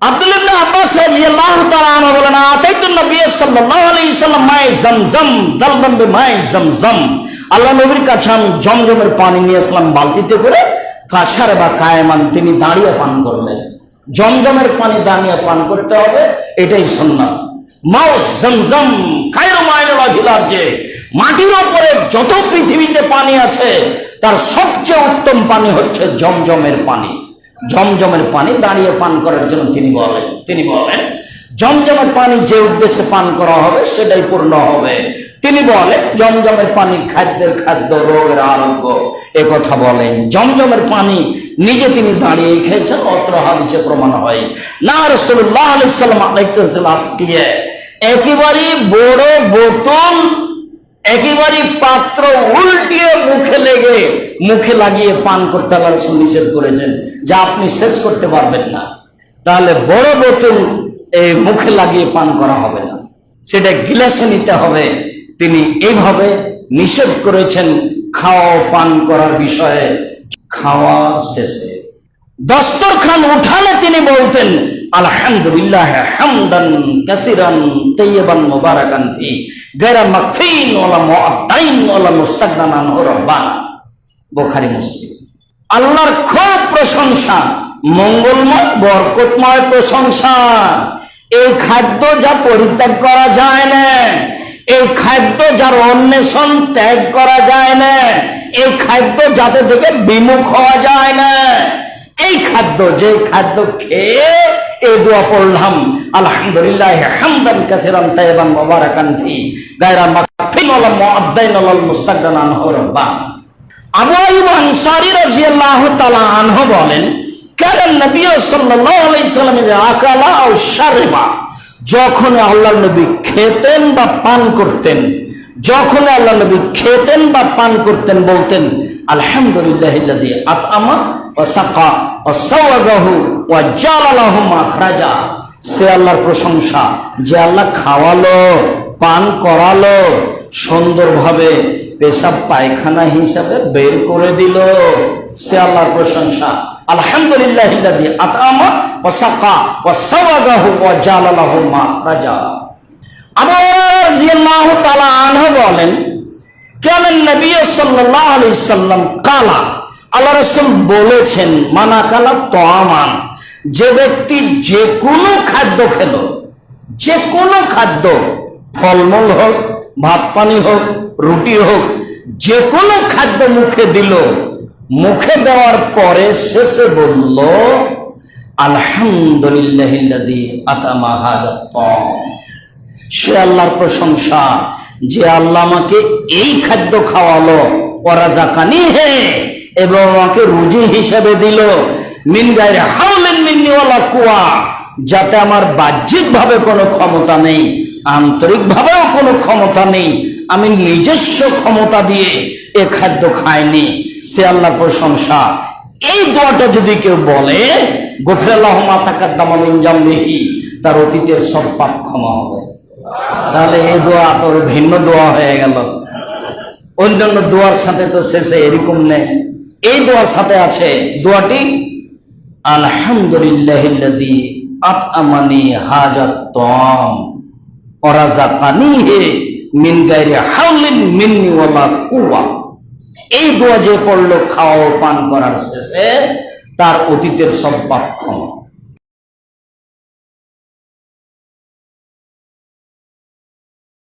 আব্দুল্লাহ ইবনে আব্বাস রাদিয়াল্লাহু তাআলা আনহু বলেন, আতাইতুন নবী সাল্লাল্লাহু আলাইহি ওয়াসাল্লাম মায়ে জমজম দালবান বিমায়ে জমজম, আল্লাহ নবীর কাছে আমি জমজমের পানি নিয়ে আসলাম বালতিতে করে। ফাশার বা কায়েমান, তিনি দাঁড়িয়ে পান করলেন। জমজমের পানি দাঁড়িয়ে পান করতে হবে, এটাই সুন্নাত। মাও জমজম খায়রু মাইনুল আজিলার, যে মাটির উপরে যত পৃথিবীতে পানি আছে তার সবচেয়ে উত্তম পানি হচ্ছে জমজমের পানি। জমজমের পানি দাঁড়িয়ে পান করার জন্য তিনি বলেন জমজমের পানি যে উদ্দেশ্যে পান করা হবে সেটাই পূর্ণ হবে। তিনি বলেন জমজমের পানি খাদ্যের খাদ্য, রোগের আরোগ্য, এ কথা বলেন। জমজমের পানি নিজে তিনি দাঁড়িয়ে খেয়েছেন, অত্র হাদিসে প্রমাণ হয়। না রাসূলুল্লাহ আলাইহিস সালাম আলাইহিস একেবারে বড় বোতল, একেবারে পাত্র উল্টিয়ে মুখে লাগিয়ে পান করতে আল্লাহ রাসূল নিষেধ করেছেন, যা আপনি শেষ করতে পারবেন না। তাহলে বড় বোতল মুখে লাগিয়ে পান করা হবে না, সেটা গিলাসে নিতে হবে। তিনি এইভাবে নিষেধ করেছেন খাওয়া পান করার বিষয়ে। খাওয়া শেষে দস্তরখান উঠালে তিনি বলতেন আলহামদুলিল্লাহ হামদান কাসিরান তাইয়িবান মুবারাকান ফি গায়রা মাকফিন ওয়ালা মুআদ্দাইন ওয়ালা মুস্তাগনান আনহু রাব্বানা। বুখারী মুসলিম। আল্লাহর খুব প্রশংসা, মঙ্গলময় বরকতময় প্রশংসা। এই খাদ্য যা পরিত্যাগ করা যায় না, এই খাদ্য যার অন্বেষণ ত্যাগ করা যায় না, এই খাদ্য যাতে থেকে বিমুখ হওয়া যায় না, এই খাদ্য, যে খাদ্য খেয়ে এই দোয়া পড়লাম আলহামদুলিল্লাহ হামদান কাসিরান তাইয়িবান মুবারাকান ফি গায়রা মাকফিন ওয়ালা মুআদ্দাইন ওয়ালা মুস্তাগনান আনহু রাব্বানা। আবু আইয়ুব আনসারী রাদিয়াল্লাহু তাআলা আনহু বলেন, কানা নবী সাল্লাল্লাহু আলাইহি ওয়াসাল্লাম আকালা আও শারবা, যখন আল্লাহর নবী খেতেন বা পান করতেন, যখন আল্লাহ নবী খেতেন বা পান করতেন বলতেন আলহামদুলিল্লাহিল্লাযী আত'আমা ওয়া সাকা ওয়া সাওয়াগাহু ওয়া জাআলা লাহু মাখরাজা। সে আল্লাহর প্রশংসা যে আল্লাহ খাওয়ালো, পান করালো, সুন্দরভাবে পেশাব পায়খানা হিসাবে বের করে দিল, সে আল্লাহর প্রশংসা। আলহামদুলিল্লাহিল্লাযী আত'আমা ওয়া সাকা ওয়া সাওয়াগাহু ওয়া জাআলা লাহু মাখরাজা। আবু হুরায়রা রাদিয়াল্লাহু তাআলা আনহু বলেন, কানা নবী সাল্লাল্লাহু আলাইহি সাল্লাম কালা, আল্লাহ রাসূল বলেছেন মানা কালা তাআমান, যে ব্যক্তি যে কোনো খাদ্য খেলো, যে কোনো খাদ্য, ফলমূল হোক, ভাত পানি হোক, রুটি হোক, যে কোনো খাদ্য মুখে দিল, মুখে দেওয়ার পরে শেষে বলল আলহামদুলিল্লাহিল্লাযী আত'আমা হাযা তা'আম, সে আল্লাহর প্রশংসা যে আল্লাহ আমাকে এই খাদ্য খাওয়ালো, ওয়ারাযাকানি হে, এবং আমাকে রুজি হিসেবে দিল, মিন গায়রি হাওলিন মিন্নি ওয়ালা কুওয়া, যাতে আমার বাহ্যিক ভাবে কোনো ক্ষমতা নেই, আন্তরিক ভাবেও কোনো ক্ষমতা নেই, আমি নিজস্ব ক্ষমতা দিয়ে এ খাদ্য খাইনি, সে আল্লাহর প্রশংসা। এই দোয়াটা যদি কেউ বলে গফিরা লাহু মা তাকাদ্দামা মিন জামবিহি, তার অতীতের সব পাপ ক্ষমা হবে। তাহলে এই দোয়া তোর ভিন্ন দোয়া হয়ে গেল। অন্যান্য দোয়ার সাথে তো শেষে এরকম নেই, এই দোয়ার সাথে আছে দোয়াটি আলহামদুলিল্লাহিল্লাযী আত'আমানি হাযা তা'আম ওয়া রাযাকানিহি মিন গায়রি হাওলিন মিন্নি ওয়ালা কুওয়া। এই দোয়া যে পড়লো খাওয়া পান করার শেষে, তার অতীতের সব পাপ ক্ষমা।